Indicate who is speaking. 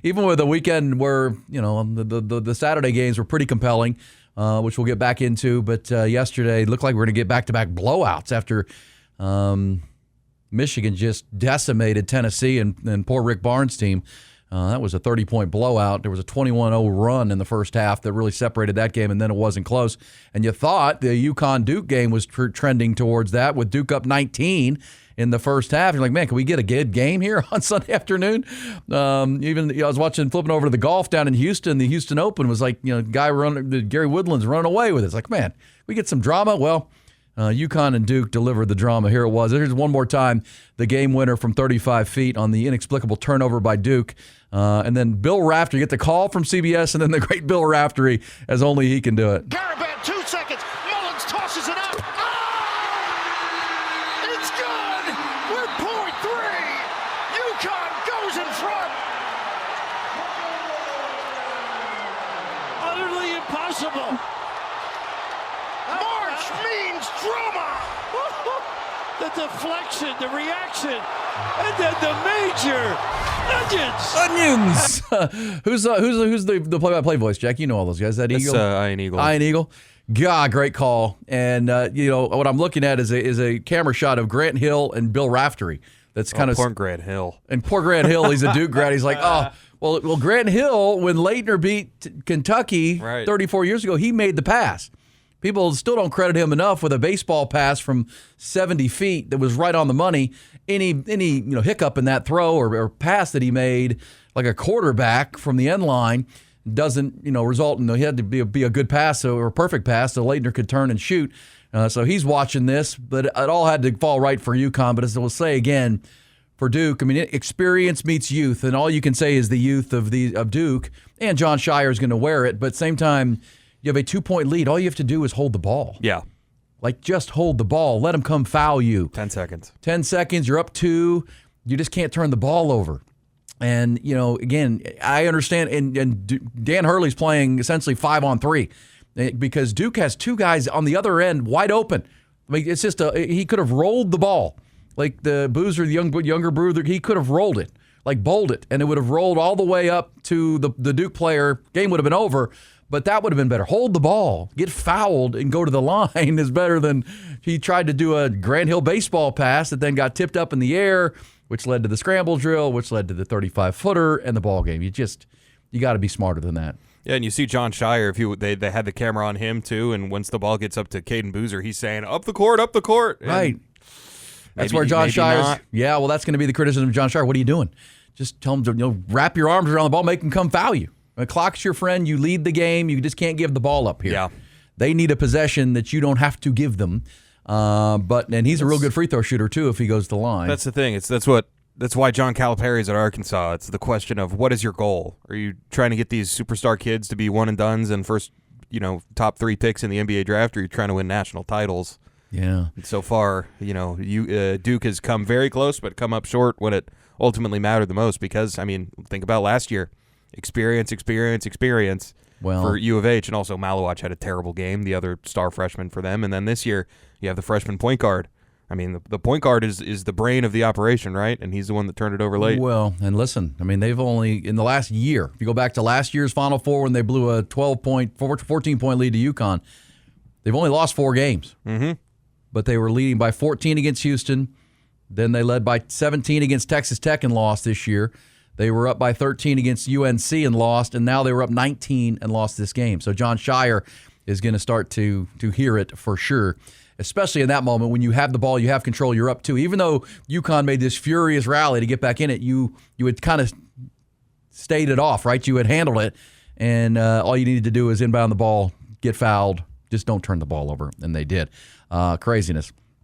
Speaker 1: even with a weekend where, the Saturday games were pretty compelling, which we'll get back into. But yesterday, it looked like we're going to get back-to-back blowouts after Michigan just decimated Tennessee and poor Rick Barnes' team. That was a 30-point blowout. There was a 21-0 run in the first half that really separated that game, and then it wasn't close. And you thought the UConn-Duke game was trending towards that with Duke up 19 in the first half. You're like, man, can we get a good game here on Sunday afternoon? I was flipping over to the golf down in Houston. The Houston Open was like, Gary Woodland's running away with it. It's like, man, we get some drama? Well, UConn and Duke delivered the drama. Here it was. Here's one more time the game winner from 35 feet on the inexplicable turnover by Duke. And then Bill Raftery, you get the call from CBS, and then the great Bill Raftery, as only he can do it.
Speaker 2: Garabet, 2 seconds. Mullins tosses it up. Oh! It's good! We're point 3. UConn goes in front. Utterly impossible. March means drama. The deflection, the reaction, and then the major onions.
Speaker 1: Who's the play-by-play voice, Jack? You know all those guys. That Eagle?
Speaker 3: Ian Eagle.
Speaker 1: Ian Eagle. God, great call. And what I'm looking at is a camera shot of Grant Hill and Bill Raftery. That's kind of
Speaker 3: poor Grant Hill.
Speaker 1: And poor Grant Hill, he's a Duke grad. He's like, well, Grant Hill, when Leitner beat Kentucky 34 years ago, he made the pass. People still don't credit him enough with a baseball pass from 70 feet that was right on the money. Any hiccup in that throw or pass that he made, like a quarterback from the end line, doesn't result in he had to be a good pass or a perfect pass so Leitner could turn and shoot. So he's watching this, but it all had to fall right for UConn. But as we'll say again, for Duke, experience meets youth, and all you can say is the youth of Duke, and John Shire is going to wear it. But at the same time, you have a 2-point lead. All you have to do is hold the ball.
Speaker 3: Yeah.
Speaker 1: Like, just hold the ball. Let them come foul you.
Speaker 3: 10 seconds.
Speaker 1: 10 seconds. You're up 2. You just can't turn the ball over. And, again, I understand. And Dan Hurley's playing essentially 5-on-3 because Duke has 2 guys on the other end wide open. It's just he could have rolled the ball. Like the Boozer, the younger Boozer, he could have rolled it, like bowled it, and it would have rolled all the way up to the Duke player. Game would have been over. But that would have been better. Hold the ball, get fouled, and go to the line is better than he tried to do a Grant Hill baseball pass that then got tipped up in the air, which led to the scramble drill, which led to the 35-footer and the ball game. You got to be smarter than that.
Speaker 3: Yeah, and you see John Shire, they had the camera on him too, and once the ball gets up to Caden Boozer, he's saying, up the court.
Speaker 1: Right. That's where John Shire's. Yeah, well, that's going to be the criticism of John Shire. What are you doing? Just tell him to wrap your arms around the ball, make him come foul you. The clock's your friend. You lead the game. You just can't give the ball up here.
Speaker 3: Yeah.
Speaker 1: They need a possession that you don't have to give them. And he's a real good free throw shooter too if he goes to the line.
Speaker 3: That's the thing. That's why John Calipari's at Arkansas. It's the question of what is your goal? Are you trying to get these superstar kids to be one and dones and first, top 3 picks in the NBA draft, or are you trying to win national titles?
Speaker 1: Yeah.
Speaker 3: And so far, Duke has come very close, but come up short when it ultimately mattered the most. Because think about last year. Experience for U of H, and also Malowach had a terrible game, the other star freshman for them. And then this year, you have the freshman point guard. The point guard is the brain of the operation, right? And he's the one that turned it over late.
Speaker 1: Well, and listen, they've only, in the last year, if you go back to last year's Final Four when they blew a 14-point lead to UConn, they've only lost 4 games.
Speaker 3: Mm-hmm.
Speaker 1: But they were leading by 14 against Houston. Then they led by 17 against Texas Tech and lost this year. They were up by 13 against UNC and lost, and now they were up 19 and lost this game. So John Shire is going to start to hear it for sure, especially in that moment when you have the ball, you have control, you're up 2. Even though UConn made this furious rally to get back in it, you had kind of stayed it off, right? You had handled it, and all you needed to do is inbound the ball, get fouled, just don't turn the ball over, and they did. Craziness.